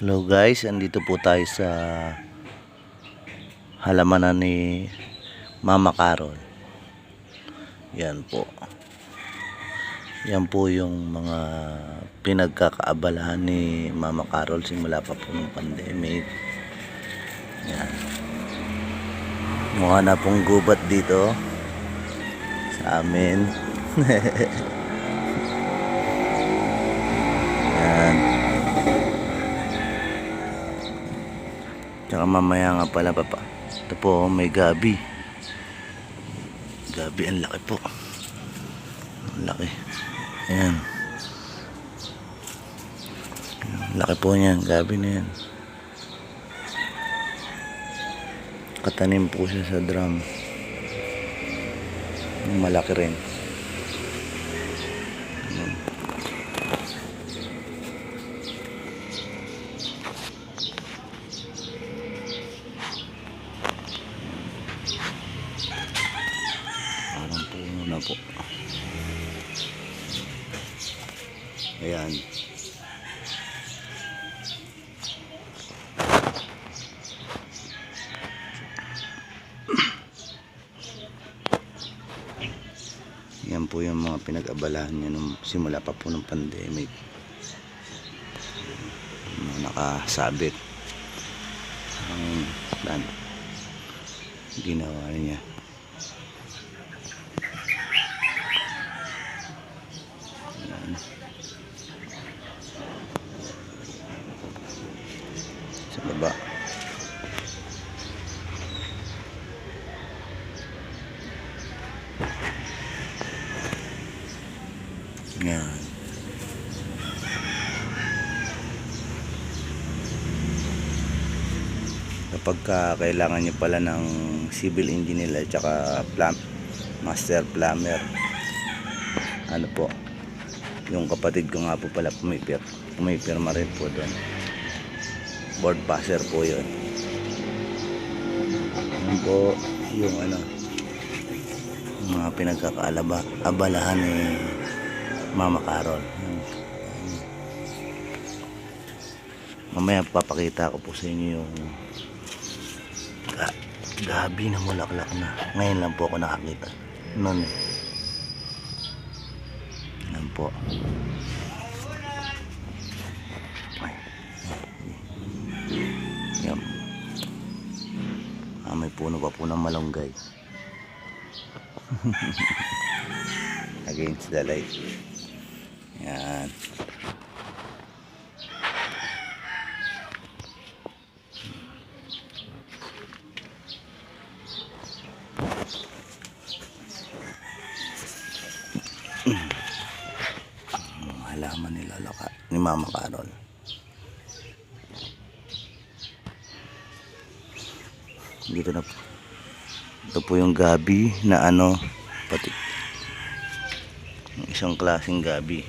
Hello guys, andito po tayo sa halamanan ni Mama Carol. Yan po. Yan po yung mga pinagkakaabalahan ni Mama Carol simula pa po ng pandemic. Yan. Mukha na pong gubat dito sa amin. Yan. Tsaka mamaya nga pala papa. Ito po may gabi. Gabi ang laki po. Ang laki. Ayan. Laki po niyan. Gabi na yan. Katanim po siya sa drum. Malaki rin. Ayan. Parang puno na po. Ayan. Yan po yung mga pinag-abalahan niya nung simula pa po ng pandemic. Nakasabit ang plan ginawa niya. Yan. Sa baba yan. Kapag kailangan nyo pala ng civil engineer at saka master plumber, ano po, yung kapatid ko nga po pala pumipirma rin po doon. Board passer po yun. Yan po yung ano, mga pinagkakaabalahan ni Mama Carol. Mamaya papakita ko po sa inyo yung gabi na mulaklak na. Ngayon lang po ako nakakita noon eh. Yan po. Ay. Yan. May puno pa po ng malunggay. Against the light. Yan. Halaman ni Mama Carol. Dito na po. Ito po yung gabi na ano, pati isang klaseng gabi.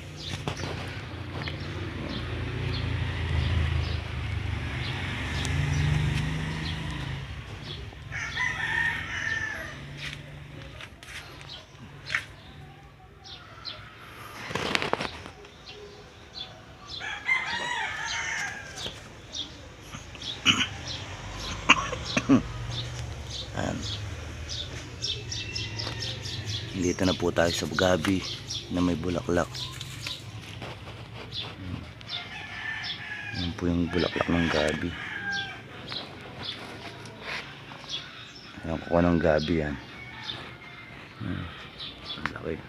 Dito na po tayo sa gabi na may bulaklak. Yan po yung bulaklak ng gabi. Ayan, kuha ng gabi yan. Ang laki.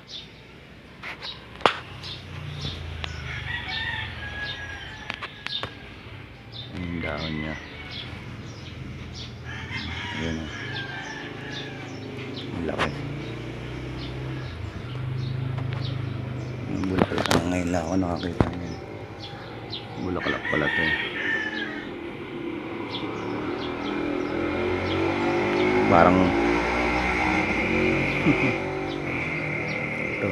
Ang dahon niya. Ayan o. Ang laki. Ang bulaklak na ngayon lang ako nakakita niya. Bulaklak pala to. Parang ito.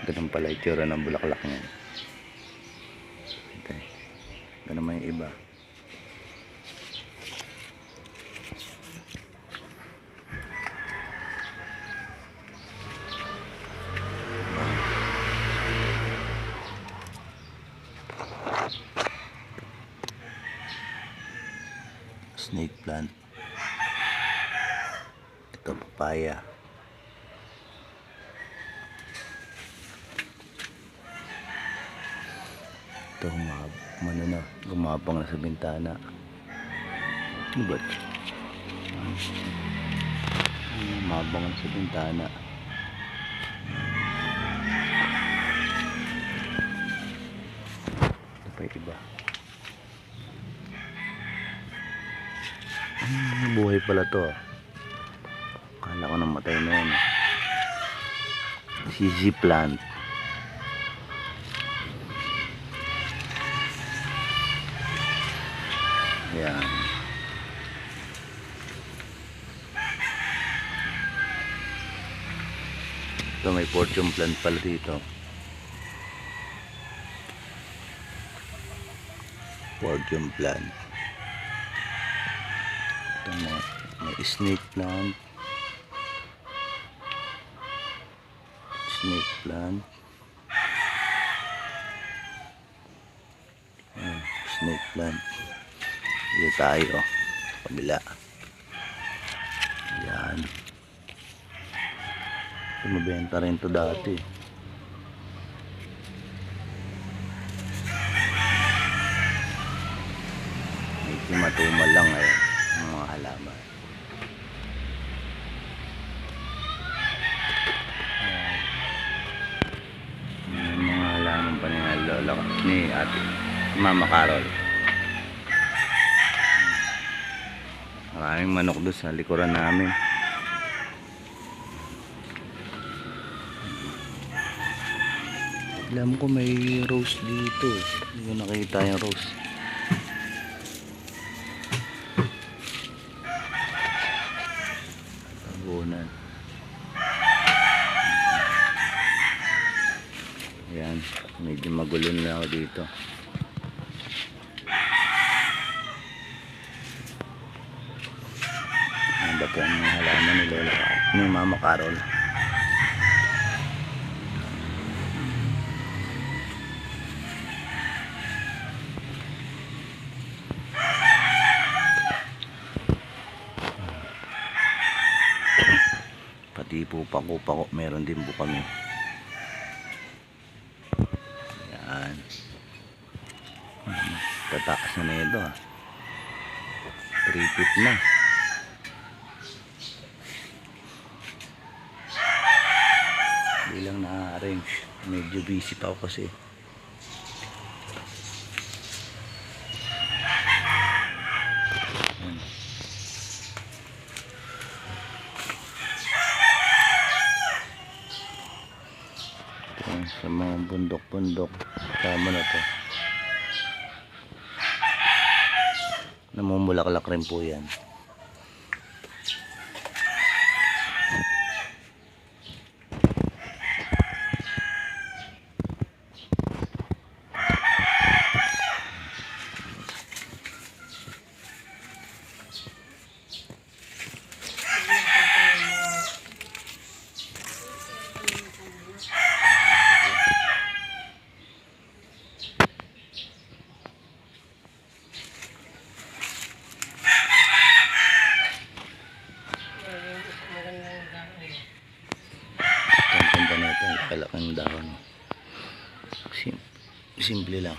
Ganun pala itsura ng bulaklak niya. Okay. Ganun naman yung iba. snake plant. Ito papaya. Ito gumapang na sa bintana. Ano ba? Gumapang na sa bintana. Ito pa iba. Buhay pala to. Akala ko namatay na yun. CZ plant. Ayan. Ito may fortune plant pala dito. Fortune plant. Ito may snake plant. Snake plant. Ayan, snake plant. Dito tayo sa kabila. Ayan. Tumabenta rin to dati. Medyo matumal lang ngayon ang mga halaman. Yung mga halaman pa ni Lola ni ate Mama Carol. Maraming manok doon sa likuran namin. Alam ko may rose dito. Hindi ko nakita yung rose. Tabunan. Ayan. Medyo magulo na ako dito. Ang baka ang mga halaman ni Lola ni Mama Carol. Pati po pako meron din po kami. Yan. Tataas na ito 3 feet na. Hindi lang na-arrange. Medyo busy pa ako kasi. Sa mga bundok-bundok tama na to, namumulaklak rin po yan. Kalaking dahon. Simple lang.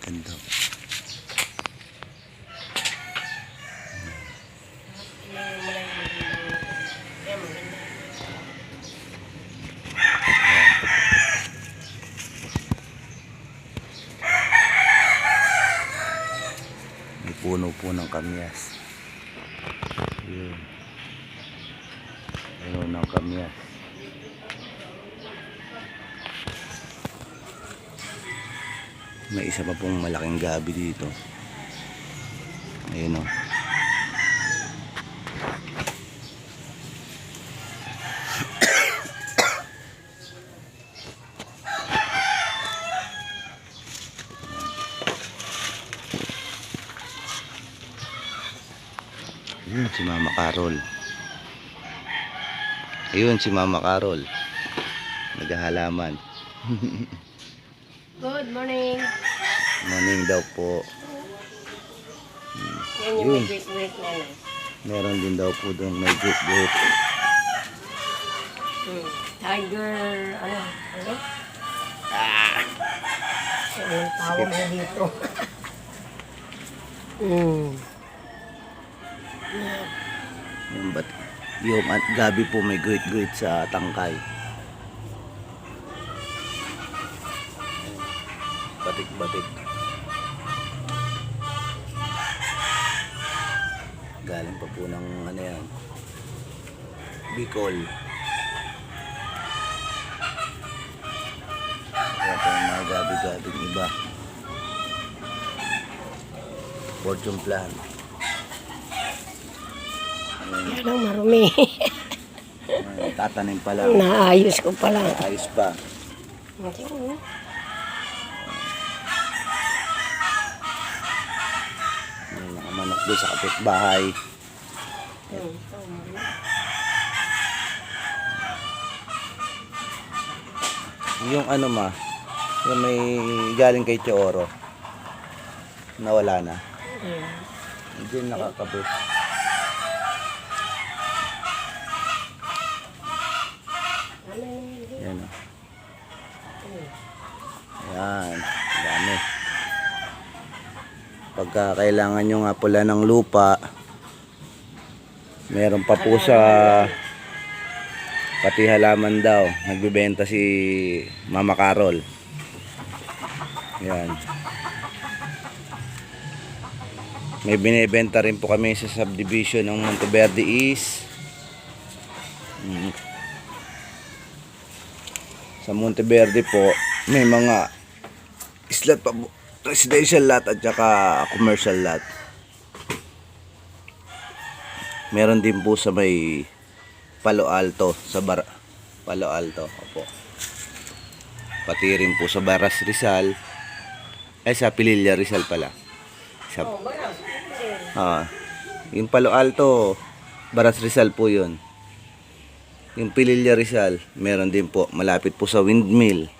Ganda. Puno po ng kamyas. Yun. Puno ng kamyas. May isa pa pong malaking gabi dito. Ayun o. Ayun si Mama Carol. Ayun si Mama Carol. Naghahalaman. Good morning. Morning daw po. Yan yung may great na lang. Meron din daw po doon may group. Tiger, ano? Anong tawag mo dito? Yung gabi po may great sa tangkay. Batik. Galing pa po ng ano yan, Bicol. Kaya po yung mga gabi-gabing iba. Fortune plan. Yan ang marumi. Tatanim pa lang. Naayos ko pa lang. Ayos pa. May nakamanok doon sa kapitbahay. Yung ano ma, yung may galing kay Choro. Nawala na. Diyan nakakabit. Yan o. Yan. Dami. Pagka kailangan nyo nga pala ng lupa, meron pa po sa pati halaman daw. Nagbibenta si Mama Carol. Yan. May binibenta rin po kami sa subdivision ng Monteverde East. Sa Monteverde po, may mga slot pa po, residential lot at saka commercial lot. Meron din po sa may Palo Alto, Palo Alto, opo. Pati rin po sa Baras Rizal, sa Pililla Rizal pala. Yung Palo Alto, Baras Rizal po yun. Yung Pililla Rizal, meron din po, malapit po sa windmill.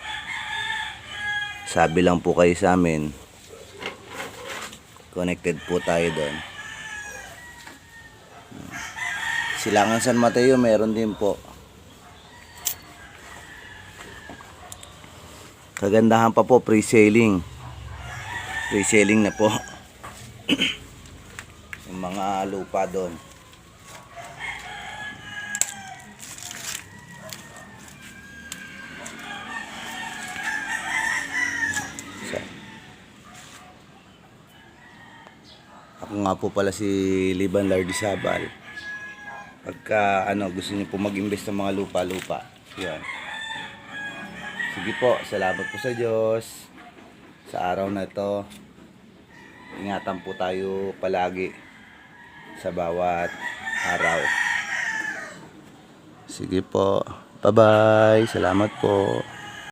Sabi lang po kayo sa amin. Connected po tayo doon. Silangan San Mateo, meron din po. Kagandahan pa po, pre-sailing. Pre-sailing na po. Yung mga lupa doon. Ako nga po pala si Liban Lardizabal. Pagka gusto niyo po mag-invest ng mga lupa-lupa, yan. Sige po, salamat po sa Diyos sa araw na ito. Ingatan po tayo palagi sa bawat araw. Sige po, bye-bye, salamat po.